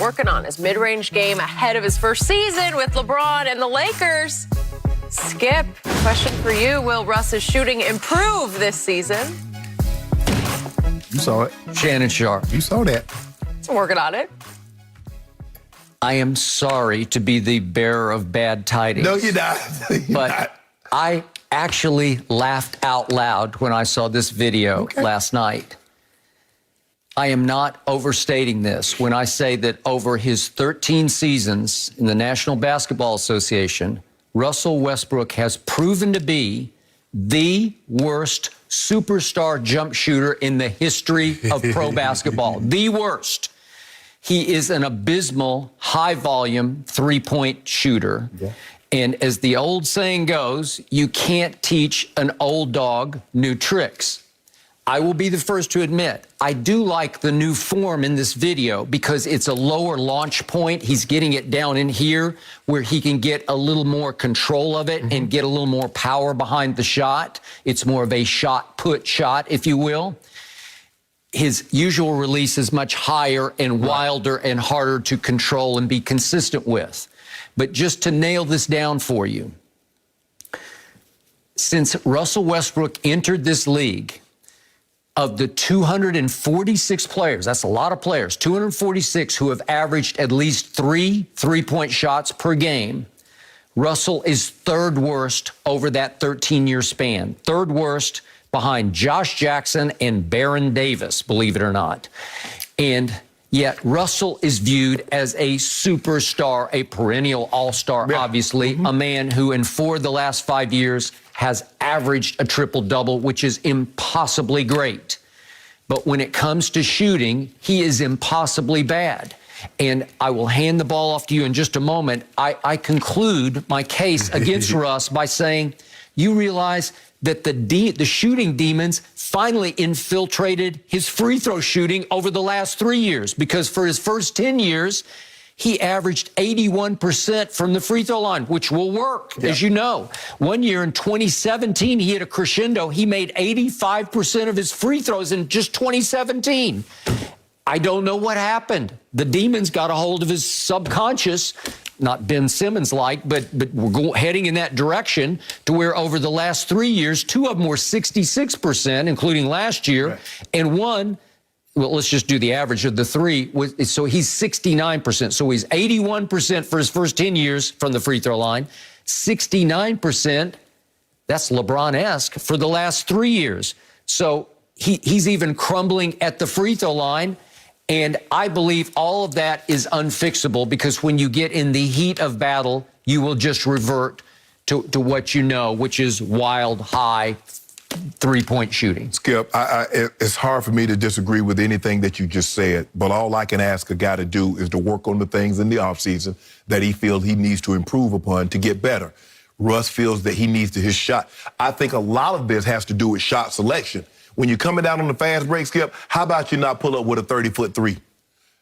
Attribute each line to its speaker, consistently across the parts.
Speaker 1: working on his mid-range game ahead of his first season with LeBron and the Lakers. Skip, question for you. Will Russ's shooting improve this season?
Speaker 2: You saw it.
Speaker 3: Shannon Sharpe.
Speaker 2: You saw that.
Speaker 1: He's working on it.
Speaker 3: I am sorry to be the bearer of bad tidings.
Speaker 2: No, you're not.
Speaker 3: But I actually laughed out loud when I saw this video last night. I am not overstating this when I say that over his 13 seasons in the National Basketball Association, Russell Westbrook has proven to be the worst superstar jump shooter in the history of pro basketball. The worst. He is an abysmal, high-volume three-point shooter. Yeah. And as the old saying goes, you can't teach an old dog new tricks. I will be the first to admit, I do like the new form in this video because it's a lower launch point. He's getting it down in here where he can get a little more control of it and get a little more power behind the shot. It's more of a shot-put shot, if you will. His usual release is much higher and wilder and harder to control and be consistent with. But just to nail this down for you, since Russell Westbrook entered this league, of the 246 players, that's a lot of players, 246 who have averaged at least 3 three-point shots per game, Russell is third worst over that 13-year span. Third worst behind Josh Jackson and Baron Davis, believe it or not. And yet Russell is viewed as a superstar, a perennial all-star, obviously, a man who in 4 of the last 5 years has averaged a triple-double, which is impossibly great. But when it comes to shooting, he is impossibly bad. And I will hand the ball off to you in just a moment. I conclude my case against Russ by saying, you realize that the shooting demons finally infiltrated his free throw shooting over the last 3 years, because for his first 10 years, he averaged 81% from the free throw line, which will work, as you know. One year in 2017, he hit a crescendo. He made 85% of his free throws in just 2017. I don't know what happened. The demons got a hold of his subconscious, not Ben Simmons-like, but we're heading in that direction to where over the last 3 years, 2 of them were 66%, including last year, and one, well, let's just do the average of the 3. So he's 69%. So he's 81% for his first 10 years from the free throw line. 69%, that's LeBron-esque, for the last 3 years. So he's even crumbling at the free throw line. And I believe all of that is unfixable, because when you get in the heat of battle, you will just revert to what you know, which is wild, high, three-point shooting.
Speaker 2: Skip, it's hard for me to disagree with anything that you just said, but all I can ask a guy to do is to work on the things in the offseason that he feels he needs to improve upon to get better. Russ feels that he needs to his shot. I think a lot of this has to do with shot selection. When you're coming down on the fast break, Skip, how about you not pull up with a 30-foot three?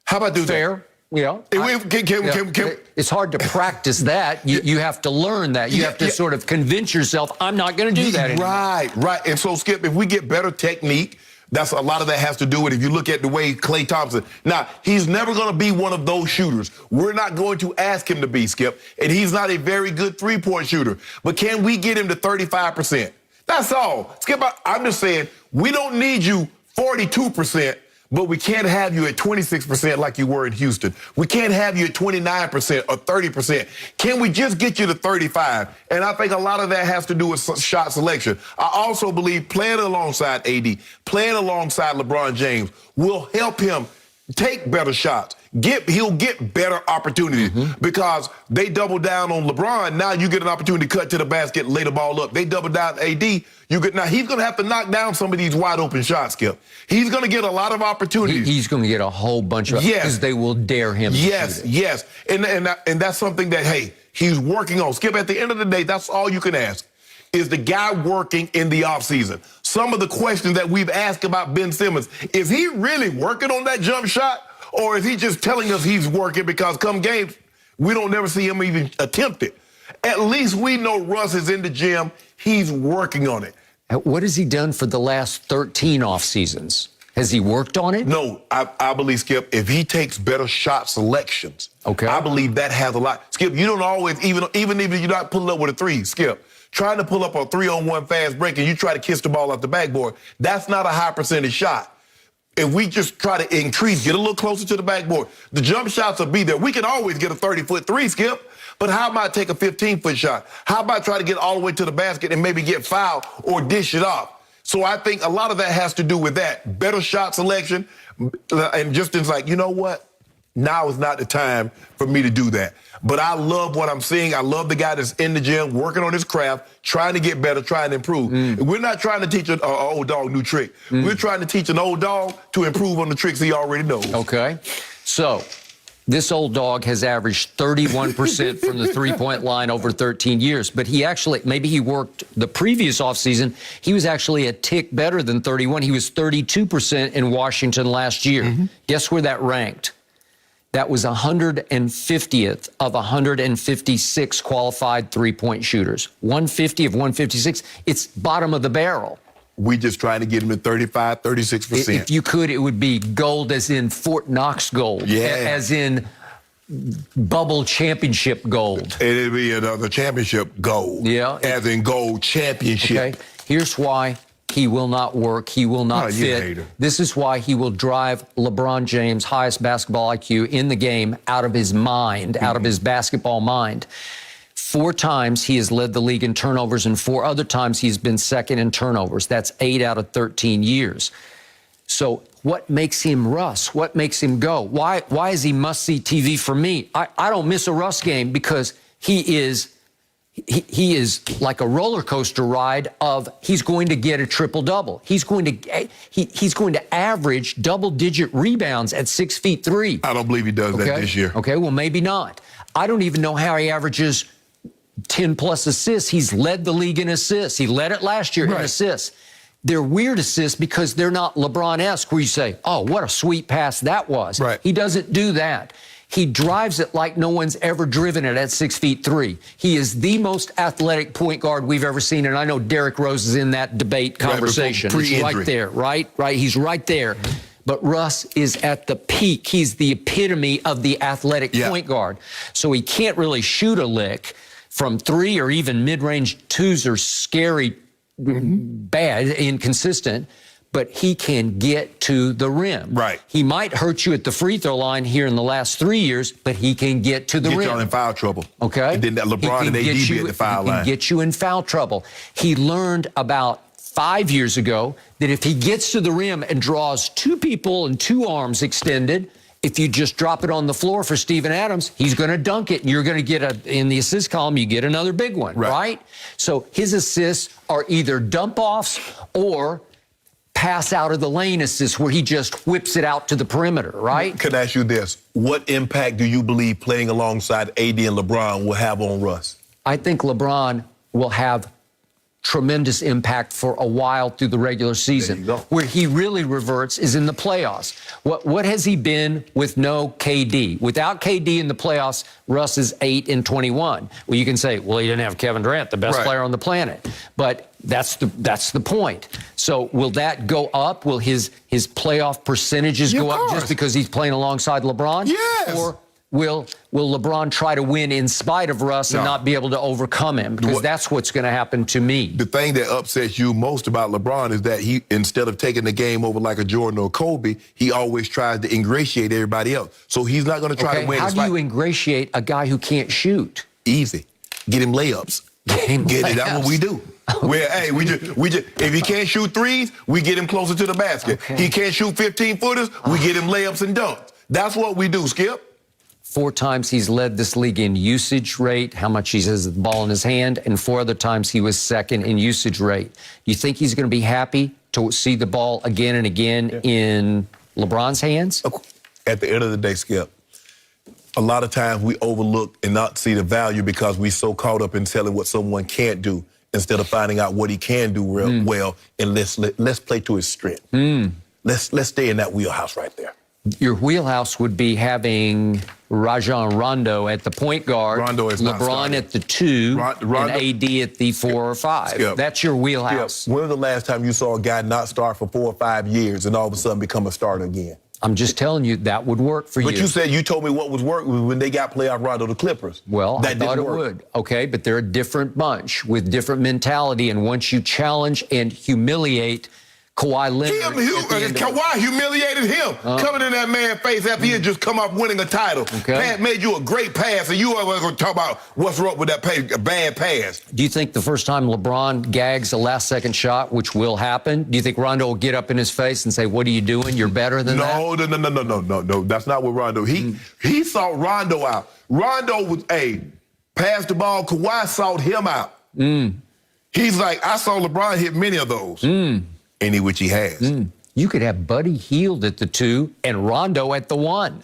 Speaker 2: How about do
Speaker 3: Fair.
Speaker 2: that?
Speaker 3: Yeah. It's hard to practice that. You have to learn that. You have to sort of convince yourself, I'm not going to do that anymore.
Speaker 2: Right. And so, Skip, if we get better technique, that's a lot of that has to do with, if you look at the way Klay Thompson, now, he's never going to be one of those shooters. We're not going to ask him to be, Skip, and he's not a very good three-point shooter. But can we get him to 35%? That's all. Skip, I'm just saying, we don't need you 42%. But we can't have you at 26% like you were in Houston. We can't have you at 29% or 30%. Can we just get you to 35? And I think a lot of that has to do with shot selection. I also believe playing alongside AD, playing alongside LeBron James will help him take better shots. He'll get better opportunities because they double down on LeBron. Now you get an opportunity to cut to the basket, lay the ball up. They double down AD. Now he's going to have to knock down some of these wide open shots, Skip. He's going to get a lot of opportunities.
Speaker 3: He's going to get a whole bunch of because they will dare him.
Speaker 2: Yes. And that's something that, hey, he's working on. Skip, at the end of the day, that's all you can ask. Is the guy working in the offseason? Some of the questions that we've asked about Ben Simmons, is he really working on that jump shot? Or is he just telling us he's working because come games, we don't never see him even attempt it? At least we know Russ is in the gym. He's working on it.
Speaker 3: What has he done for the last 13 off seasons? Has he worked on it?
Speaker 2: No, I believe, Skip, if he takes better shot selections,
Speaker 3: okay,
Speaker 2: I believe that has a lot. Skip, you don't always, even if you're not pulling up with a three, Skip, trying to pull up a 3-on-1 fast break and you try to kiss the ball off the backboard, that's not a high percentage shot. If we just try to increase, get a little closer to the backboard, the jump shots will be there. We can always get a 30-foot three, Skip, but how about take a 15-foot shot? How about try to get all the way to the basket and maybe get fouled or dish it off? So I think a lot of that has to do with that. Better shot selection, and just it's like, you know what? Now is not the time for me to do that. But I love what I'm seeing. I love the guy that's in the gym, working on his craft, trying to get better, trying to improve. We're not trying to teach an old dog new trick. We're trying to teach an old dog to improve on the tricks he already knows.
Speaker 3: Okay. So this old dog has averaged 31% from the three-point line over 13 years. But he actually, maybe he worked the previous offseason, he was actually a tick better than 31. He was 32% in Washington last year. Guess where that ranked? That was 150th of 156 qualified three-point shooters. 150 of 156. It's bottom of the barrel.
Speaker 2: We just trying to get him to 35, 36%.
Speaker 3: If you could, it would be gold as in Fort Knox gold.
Speaker 2: Yeah.
Speaker 3: As in bubble championship gold.
Speaker 2: It'd be the championship gold.
Speaker 3: Yeah.
Speaker 2: As in gold championship.
Speaker 3: Okay. Here's why he will not work. He will not fit. This is why he will drive LeBron James' highest basketball IQ in the game out of his mind, out of his basketball mind. 4 times he has led the league in turnovers, and 4 other times he's been second in turnovers. That's 8 out of 13 years. So what makes him Russ? What makes him go? Why is he must-see TV for me? I don't miss a Russ game because he is like a roller coaster ride of he's going to get a triple-double. He's going to average double-digit rebounds at 6'3".
Speaker 2: I don't believe he does that this year.
Speaker 3: Okay, well, maybe not. I don't even know how he averages 10-plus assists. He's led the league in assists. He led it last year in assists. They're weird assists because they're not LeBron-esque where you say, oh, what a sweet pass that was.
Speaker 2: Right.
Speaker 3: He doesn't do that. He drives it like no one's ever driven it at 6'3". He is the most athletic point guard we've ever seen, and I know Derrick Rose is in that debate conversation. He's right there, right? He's right there. But Russ is at the peak. He's the epitome of the athletic point guard. So he can't really shoot a lick from 3 or even mid-range 2s are scary, bad, inconsistent. But he can get to the rim.
Speaker 2: Right.
Speaker 3: He might hurt you at the free throw line here in the last 3 years, but he can get to the rim.
Speaker 2: Get y'all in foul trouble.
Speaker 3: Okay.
Speaker 2: And then that LeBron and AD be at the foul line.
Speaker 3: He can get you in foul trouble. He learned about 5 years ago that if he gets to the rim and draws 2 people and 2 arms extended, if you just drop it on the floor for Steven Adams, he's going to dunk it, and you're going to get in the assist column, you get another big one, right? So his assists are either dump-offs or pass out of the lane assists where he just whips it out to the perimeter, right?
Speaker 2: Could I ask you this? What impact do you believe playing alongside AD and LeBron will have on Russ?
Speaker 3: I think LeBron will have tremendous impact for a while through the regular season. Where he really reverts is in the playoffs. What has he been with no KD? Without KD in the playoffs, Russ is 8-21. Well, you can say, well, he didn't have Kevin Durant, the best player on the planet. But that's the point. So will that go up? Will his playoff percentages go up just because he's playing alongside LeBron?
Speaker 2: Yes.
Speaker 3: Or will LeBron try to win in spite of Russ and not be able to overcome him? Because that's what's going to happen to me.
Speaker 2: The thing that upsets you most about LeBron is that he, instead of taking the game over like a Jordan or Kobe, he always tries to ingratiate everybody else. So he's not going to try to win.
Speaker 3: How do you ingratiate a guy who can't shoot?
Speaker 2: Easy. Get him layups. That's what we do. Hey, we just if he can't shoot threes, we get him closer to the basket. He can't shoot 15-footers, we get him layups and dunks. That's what we do, Skip.
Speaker 3: 4 times he's led this league in usage rate, how much he has the ball in his hand, and 4 other times he was second in usage rate. You think he's going to be happy to see the ball again and again in LeBron's hands?
Speaker 2: At the end of the day, Skip, a lot of times we overlook and not see the value because we're so caught up in telling what someone can't do instead of finding out what he can do well, and let's play to his strength. Let's stay in that wheelhouse right there.
Speaker 3: Your wheelhouse would be having Rajon Rondo at the point guard,
Speaker 2: Rondo is not
Speaker 3: LeBron
Speaker 2: starting.
Speaker 3: at the 2,
Speaker 2: Rondo,
Speaker 3: and AD at the 4 or 5.
Speaker 2: Skip.
Speaker 3: That's your wheelhouse.
Speaker 4: When was the last time you saw a guy not start for 4 or 5 years and all of a sudden become a starter again?
Speaker 3: I'm just telling you that would work for
Speaker 4: But
Speaker 3: you.
Speaker 4: you told me what was working when they got playoff Rondo, the Clippers.
Speaker 3: Well,
Speaker 4: that
Speaker 3: I thought
Speaker 4: didn't
Speaker 3: it
Speaker 4: work.
Speaker 3: would. Okay, but they're a different bunch with different mentality. And once you challenge and humiliate Kawhi Leonard,
Speaker 2: Kawhi humiliated him, coming in that man's face after he had just come off winning a title.
Speaker 3: Okay.
Speaker 2: Made you a great pass, and you are going to talk about what's wrong with that bad pass.
Speaker 3: do you think the first time LeBron gags a last-second shot, which will happen, do you think Rondo will get up in his face and say, "What are you doing? You're better than that"?
Speaker 2: No. That's not what Rondo. He sought Rondo out. Rondo was pass the ball. Kawhi sought him out. He's like, I saw LeBron hit many of those. Which he has.
Speaker 3: You could have Buddy Hield at the 2 and Rondo at the 1.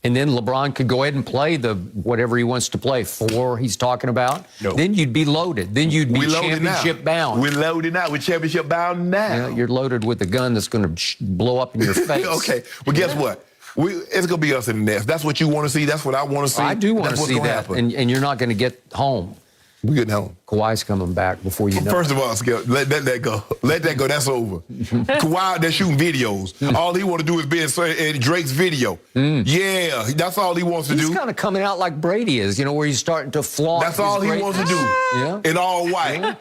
Speaker 3: And then LeBron could go ahead and play the whatever he wants to play, 4 he's talking about.
Speaker 2: No.
Speaker 3: Then you'd be loaded. Then you'd be
Speaker 2: We loaded
Speaker 3: championship
Speaker 2: now.
Speaker 3: bound.
Speaker 2: We're loaded now. We're championship bound now.
Speaker 3: Yeah, you're loaded with a gun that's going to blow up in your face.
Speaker 2: Okay, well, guess what? It's going to be us in the nest. That's what you want to see. That's what I want to see.
Speaker 3: I do want to
Speaker 2: That's what's
Speaker 3: see
Speaker 2: gonna
Speaker 3: that.
Speaker 2: happen.
Speaker 3: And you're not going to get home.
Speaker 2: We're getting home.
Speaker 3: Kawhi's coming back before you know
Speaker 2: First
Speaker 3: it.
Speaker 2: of all, Skip, let that go. Let that go. That's over. Kawhi, they're shooting videos. All he want to do is be in Drake's video. Yeah, that's all he wants to
Speaker 3: He's
Speaker 2: do.
Speaker 3: kind of coming out like Brady is, where he's starting to flaunt.
Speaker 2: That's all he wants to do.
Speaker 3: Yeah.
Speaker 2: In all white.